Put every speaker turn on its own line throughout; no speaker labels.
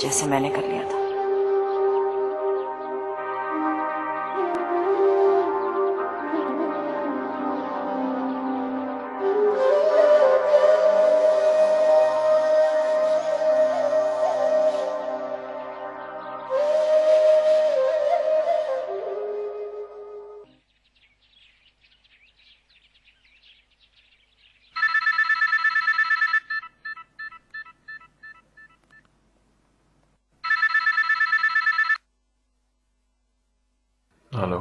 जैसे मैंने कर लिया था।
हेलो।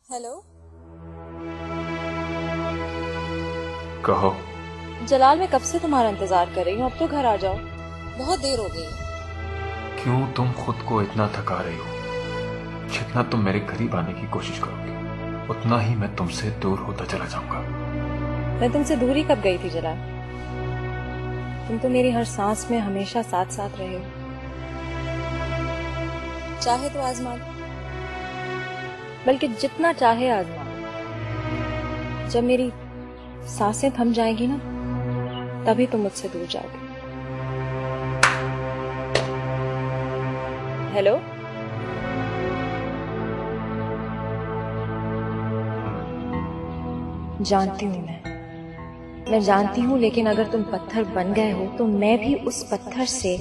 हेलो।
कहो।
जलाल, मैं कब से तुम्हारा इंतजार कर रही हूँ, अब तो घर आ जाओ, बहुत देर हो गई।
क्यों तुम खुद को इतना थका रही हो? जितना तुम मेरे करीब आने की कोशिश करोगे उतना ही मैं तुमसे दूर होता चला जाऊंगा।
मैं तुमसे दूरी कब गई थी जलाल? तुम तो मेरी हर सांस में हमेशा साथ साथ रहे हो। चाहे तो आजमा लो, बल्कि जितना चाहे आजमा। जब मेरी सांसें थम जाएंगी ना, तभी तुम मुझसे दूर जाओगे। हेलो। जानती हूँ मैं जानती हूँ, लेकिन अगर तुम पत्थर बन गए हो तो मैं भी उस पत्थर से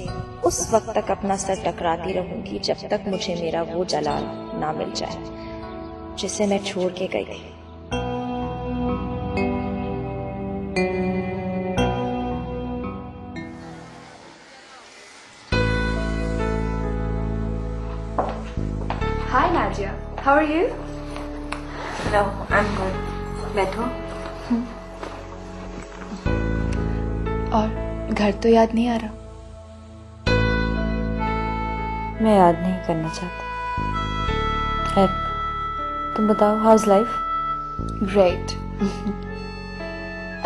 उस वक्त तक अपना सर टकराती रहूंगी जब तक मुझे मेरा वो जलाल ना मिल जाए जिसे मैं छोड़ के गई थी।
Hi Nadia, how are you?
Hello, I am good. बैठो।
और घर तो याद नहीं आ रहा?
मैं याद नहीं करना चाहती। खैर, तुम बताओ, हाउस लाइफ?
ग्रेट।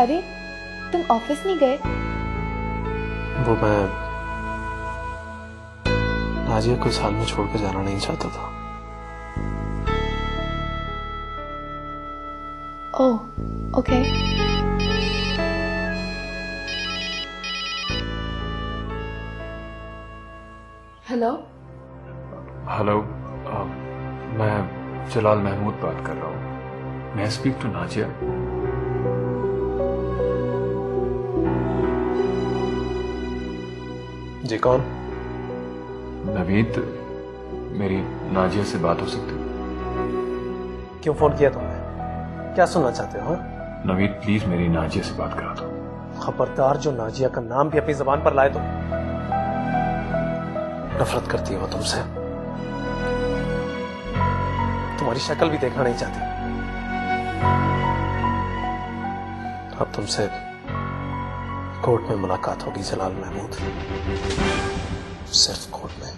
अरे, तुम ऑफिस नहीं गए?
वो मैं नाजिया को इस हाल में छोड़कर जाना नहीं चाहता था।
ओह, ओके। हेलो।
हेलो, मैं जलाल महमूद बात कर रहा हूँ। मैं स्पीक टू नाजिया।
जी, कौन?
नवीद, मेरी नाजिया से बात हो सकती है?
क्यों फोन किया तुमने? क्या सुनना चाहते हो?
नवीद प्लीज मेरी नाजिया से बात करा दो।
खबरदार, जो नाजिया का नाम भी अपनी जबान पर लाए तो नफरत करती हो तुमसे। तुम्हारी शक्ल भी देखना नहीं चाहती। अब तुमसे कोर्ट में मुलाकात होगी जलाल महमूद, सिर्फ कोर्ट में।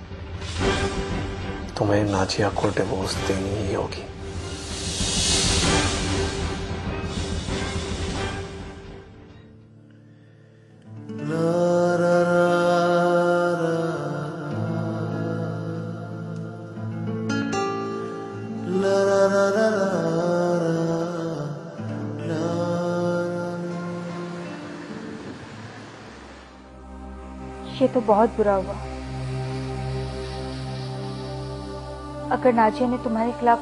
तुम्हें नाजिया को डिवोर्स देनी ही होगी।
ये तो बहुत बुरा हुआ। अगर नाजिया ने तुम्हारे खिलाफ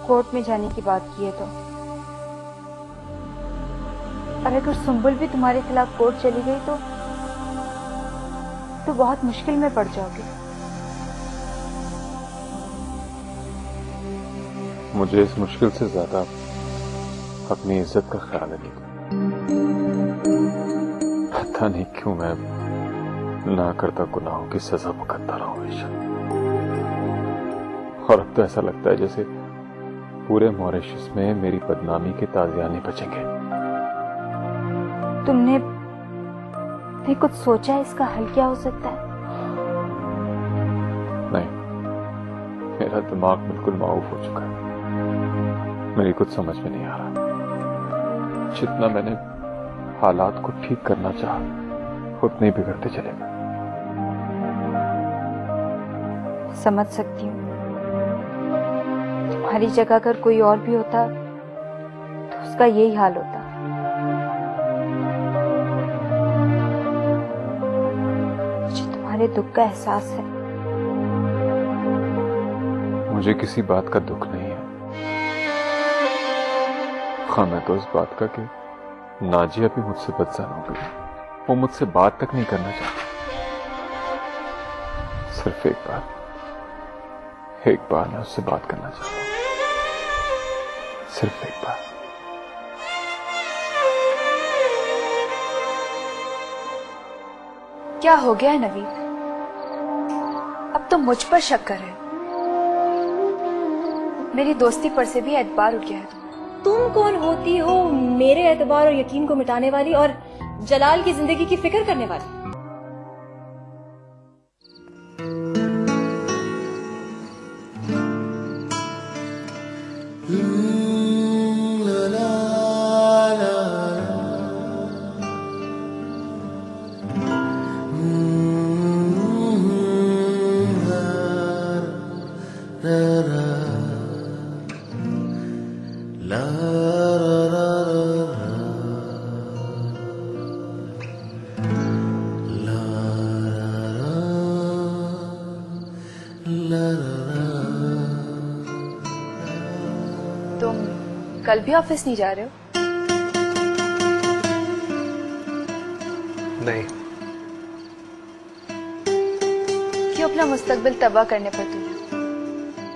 कोर्ट में जाने की बात की है तो, और अगर सुंबुल भी तुम्हारे खिलाफ कोर्ट चली गई तो बहुत मुश्किल में पड़ जाओगे।
मुझे इस मुश्किल से ज्यादा अपनी इज्जत का ख्याल है। पता नहीं क्यों मैं ना करता गुनाहों की सजा भुगतता रहा हूं हमेशा। और अब तो ऐसा लगता है जैसे पूरे मॉरिशस में मेरी बदनामी के ताजियाने बचेंगे।
तुमने कुछ सोचा है इसका हल क्या हो सकता है?
नहीं, मेरा दिमाग बिल्कुल माऊफ हो चुका है। मेरी कुछ समझ में नहीं आ रहा। जितना मैंने हालात को ठीक करना चाहा उतने ही बिगड़ते चले गए।
समझ सकती हूँ। तुम्हारी जगह अगर कोई और भी होता तो उसका यही हाल होता। तुम्हारे दुख का एहसास है।
मुझे किसी बात का दुख नहीं है, हाँ मैं तो इस बात का कि नाजिया भी मुझसे बदजान हो गई। वो मुझसे बात तक नहीं करना चाहती। सिर्फ एक बार मैं उससे बात करना चाहता हूं, सिर्फ एक बार।
क्या हो गया है नवीद? अब तो मुझ पर शक कर रहे हो। मेरी दोस्ती पर से भी एतबार उठ गया है।
तुम कौन होती हो मेरे एतबार और यकीन को मिटाने वाली और जलाल की जिंदगी की फिक्र करने वाली?
तुम कल भी ऑफिस नहीं जा रहे हो?
नहीं।
क्यों अपना मुस्तकबिल तबाह करने पर तुम?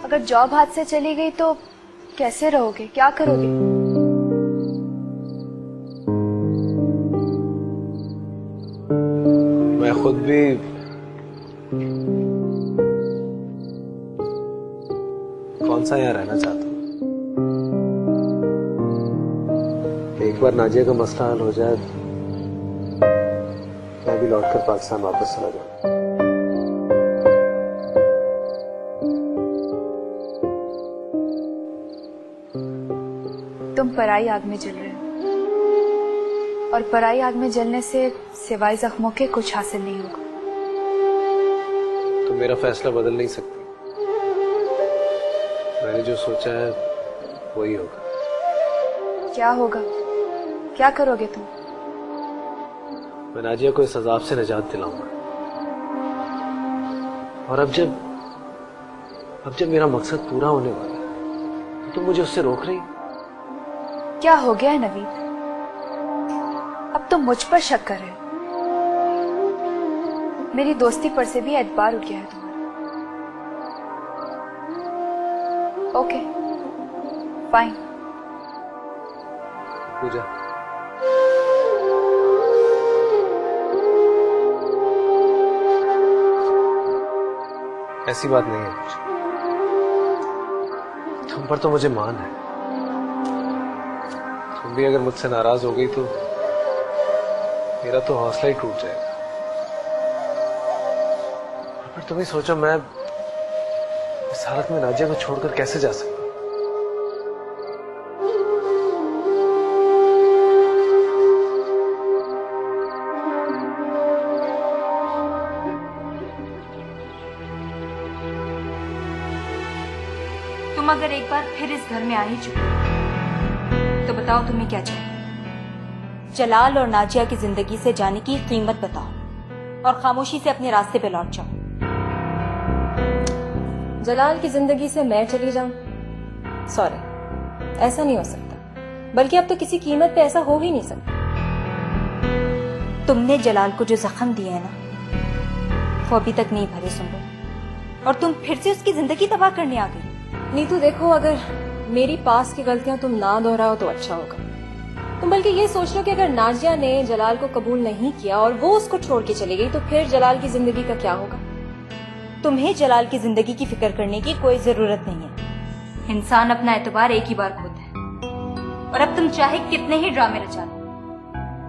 अगर जॉब हाथ से चली गई तो कैसे रहोगे, क्या करोगे?
मैं खुद भी कौन सा यहाँ रहना चाहता हूँ। एक बार नाजिया का मसला हल हो जाए, मैं भी लौटकर पाकिस्तान वापस चला जाऊँ।
तुम पराई आग में जल रहे हो, और पराई आग में जलने से सिवाय जख्मों के कुछ हासिल नहीं होगा।
तुम मेरा फैसला बदल नहीं सकती। मैंने जो सोचा है वही होगा।
क्या होगा? क्या करोगे तुम?
मैं नाजिया को इस अजाब से निजात दिलाऊंगा। और अब जब मेरा मकसद पूरा होने वाला है तो तुम मुझे उससे रोक रही।
क्या हो गया है नवीद? अब तुम मुझ पर शक कर रहे हो। मेरी दोस्ती पर से भी एतबार उठ गया है तुम्हारा। Okay fine.
पूजा, ऐसी बात नहीं है कुछ। तुम पर तो मुझे मान है। तुम भी अगर मुझसे नाराज हो गई तो मेरा तो हौसला ही टूट जाएगा। पर तुम ही सोचो, मैं इस हालत में नाजिया को छोड़कर कैसे जा सकता हूं?
तुम अगर एक बार फिर इस घर में आ ही चुके तो बताओ तुम्हें क्या चाहिए?
जलाल और नाजिया की जिंदगी से जाने की कीमत बताओ और खामोशी से अपने रास्ते पे लौट जाओ।
जलाल की जिंदगी से मैं चली जाऊं? सॉरी, ऐसा नहीं हो सकता। बल्कि अब तो किसी कीमत पे ऐसा हो ही नहीं सकता।
तुमने जलाल को जो जख्म दिए हैं ना, वो अभी तक नहीं भरे सुंबुल, और तुम फिर से उसकी जिंदगी तबाह करने आ गई।
नीतू देखो, अगर मेरी पास की गलतियां तुम ना दोहराओ तो अच्छा होगा। तुम बल्कि ये सोच लो कि अगर नाजिया ने जलाल को कबूल नहीं किया और वो उसको छोड़ के चली गई तो फिर जलाल की जिंदगी का क्या होगा?
तुम्हें जलाल की जिंदगी की फिक्र करने की कोई जरूरत नहीं है। इंसान अपना एतबार एक ही बार खोता है, और अब तुम चाहे कितने ही ड्रामे रचा लो,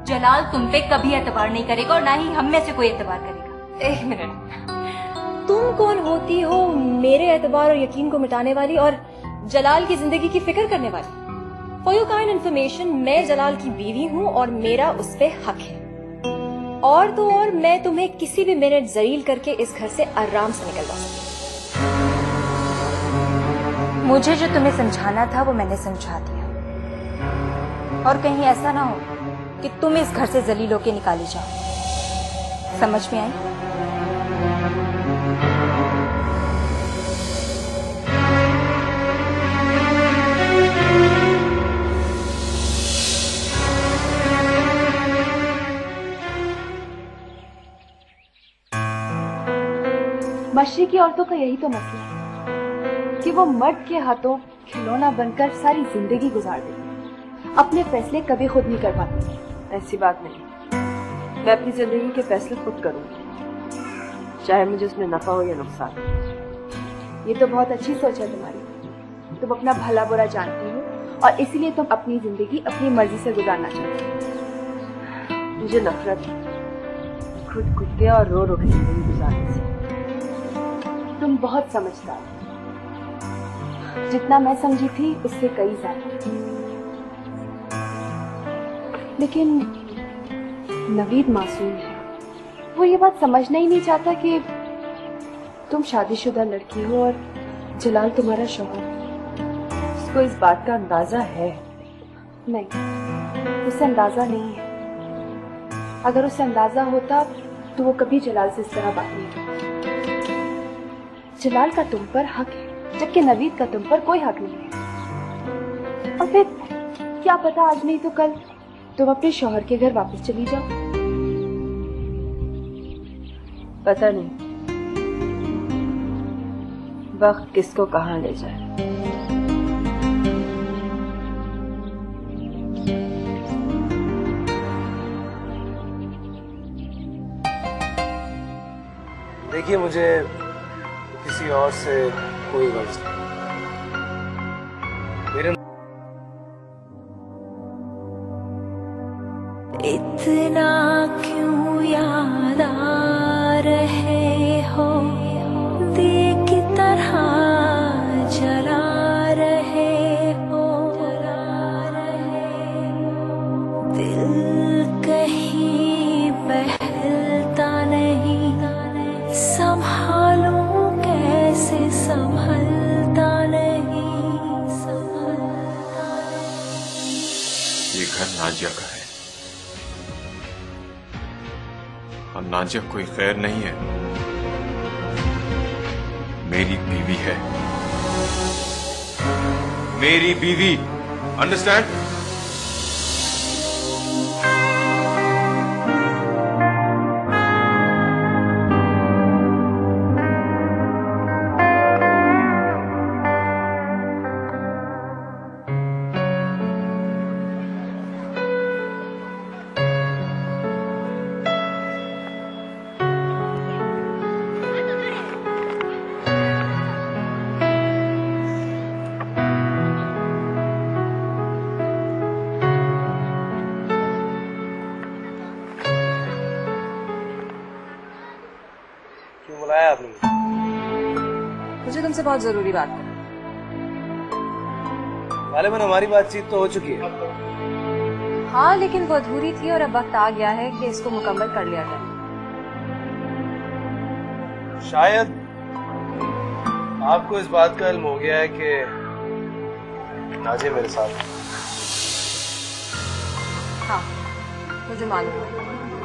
जलाल तुम पे कभी एतबार नहीं करेगा और ना ही हम में से कोई एतबार करेगा।
एक मिनट, तुम कौन होती हो मेरे एतबार और यकीन को मिटाने वाली और जलाल की जिंदगी की फिक्र करने वाली? फॉर योर काइंड इन्फॉर्मेशन, मैं जलाल की बीवी हूँ और मेरा उस पे हक है। और तो और मैं तुम्हें किसी भी मिनट जलील करके इस घर से आराम से निकलवा सकती।
मुझे जो तुम्हें समझाना था वो मैंने समझा दिया, और कहीं ऐसा ना हो कि तुम इस घर से जलील होके निकाली जाओ। समझ में आई?
मशरिकी औरतों का यही तो मसला है कि वो मर्द के हाथों खिलौना बनकर सारी जिंदगी गुजार देती, अपने फैसले कभी खुद नहीं कर पाती।
ऐसी बात नहीं, मैं अपनी जिंदगी के फैसले खुद करूंगी, चाहे मुझे उसमें नफा हो या नुकसान।
ये तो बहुत अच्छी सोच है तुम्हारी। तुम अपना भला बुरा जानती हो और इसीलिए तुम अपनी जिंदगी अपनी मर्जी से गुजारना चाहती हो।
मुझे नफरत है खुद कुत्ते और रो रो के जिंदगी गुजारने से।
तुम बहुत समझदार हो, जितना मैं समझी थी उससे कई ज्यादा। लेकिन नवीद मासूम है, वो ये बात समझना ही नहीं चाहता कि तुम शादीशुदा लड़की हो और जलाल तुम्हारा शौहर।
उसको इस बात का अंदाजा है?
नहीं, उसे अंदाजा नहीं है। अगर उसे अंदाजा होता तो वो कभी जलाल से इस तरह बात नहीं करता। जलाल का तुम पर हक है, जबकि नवीद का तुम पर कोई हक नहीं है। और फिर क्या पता आज नहीं तो कल तुम अपने शौहर के घर वापस चली जाओ।
पता नहीं वक्त किसको कहाँ ले जाए।
देखिए, मुझे किसी और से कोई गर्ज नहीं। मेरे
इतना क्यों याद आ रहे हो, दिए की तरह जला रहे हो, दिल कहीं बहलता नहीं, संभालूं कैसे संभलता नहीं, संभलता नहीं।
ये घर नाजिया का है और नाजिया कोई खैर नहीं है, मेरी बीवी है, मेरी बीवी। अंडरस्टैंड?
क्यों बुलाया आपने?
मुझे तुमसे बहुत जरूरी बात है।
गालिबन हमारी बातचीत तो हो चुकी है।
हाँ, लेकिन वो अधूरी थी और अब वक्त आ गया है कि इसको मुकम्मल कर लिया जाए।
शायद आपको इस बात का इल्म हो गया है कि नाजिया मेरे साथ है।
हाँ, मुझे मालूम है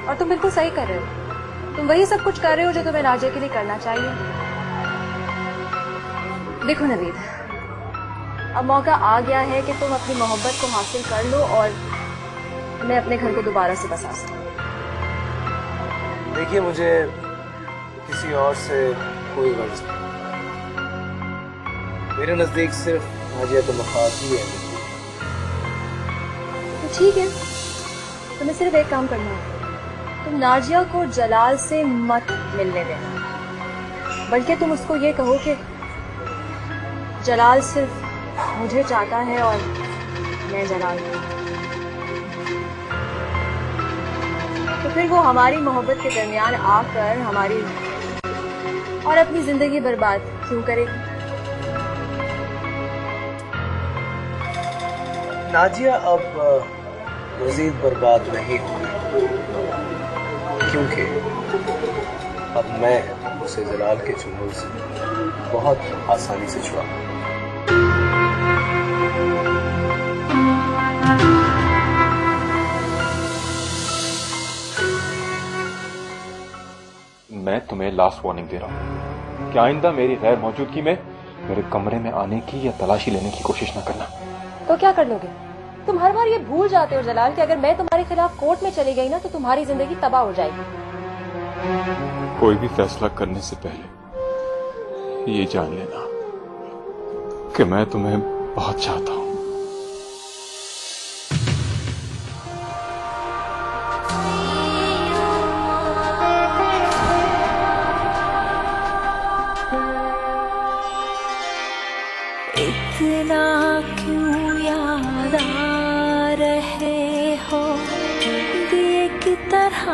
और तुम बिल्कुल सही कर रहे हो। तुम वही सब कुछ कर रहे हो जो तुम्हें नाजिया के लिए करना चाहिए। देखो नवीद, अब मौका आ गया है कि तुम अपनी मोहब्बत को हासिल कर लो और मैं अपने घर को दोबारा से बसा सकूं।
देखिए, मुझे किसी और से कोई गर्ज नहीं। मेरे नजदीक सिर्फ नाजिया का मफाद ही है।
तो ठीक है, तुम्हें सिर्फ एक काम करना है। तुम नाजिया को जलाल से मत मिलने देना, बल्कि तुम उसको ये कहो कि जलाल सिर्फ मुझे चाहता है और मैं जलाल को। तो फिर वो हमारी मोहब्बत के दरमियान आकर हमारी और अपनी जिंदगी बर्बाद क्यों करेगी?
नाजिया अब मजीद बर्बाद नहीं होगी, क्योंकि अब मैं उसे जलाल के चुंगल से बहुत आसानी से छुड़ा।
मैं तुम्हें लास्ट वार्निंग दे रहा हूं कि आइंदा मेरी गैर मौजूदगी में मेरे कमरे में आने की या तलाशी लेने की कोशिश न करना।
तो क्या कर लोगे? तुम हर बार ये भूल जाते हो जलाल कि अगर मैं तुम्हारे खिलाफ कोर्ट में चली गई ना तो तुम्हारी जिंदगी तबाह हो जाएगी।
कोई भी फैसला करने से पहले ये जान लेना कि मैं तुम्हें बहुत चाहता हूं।
इतना क्यों याद आ रहे हो दिए की तरह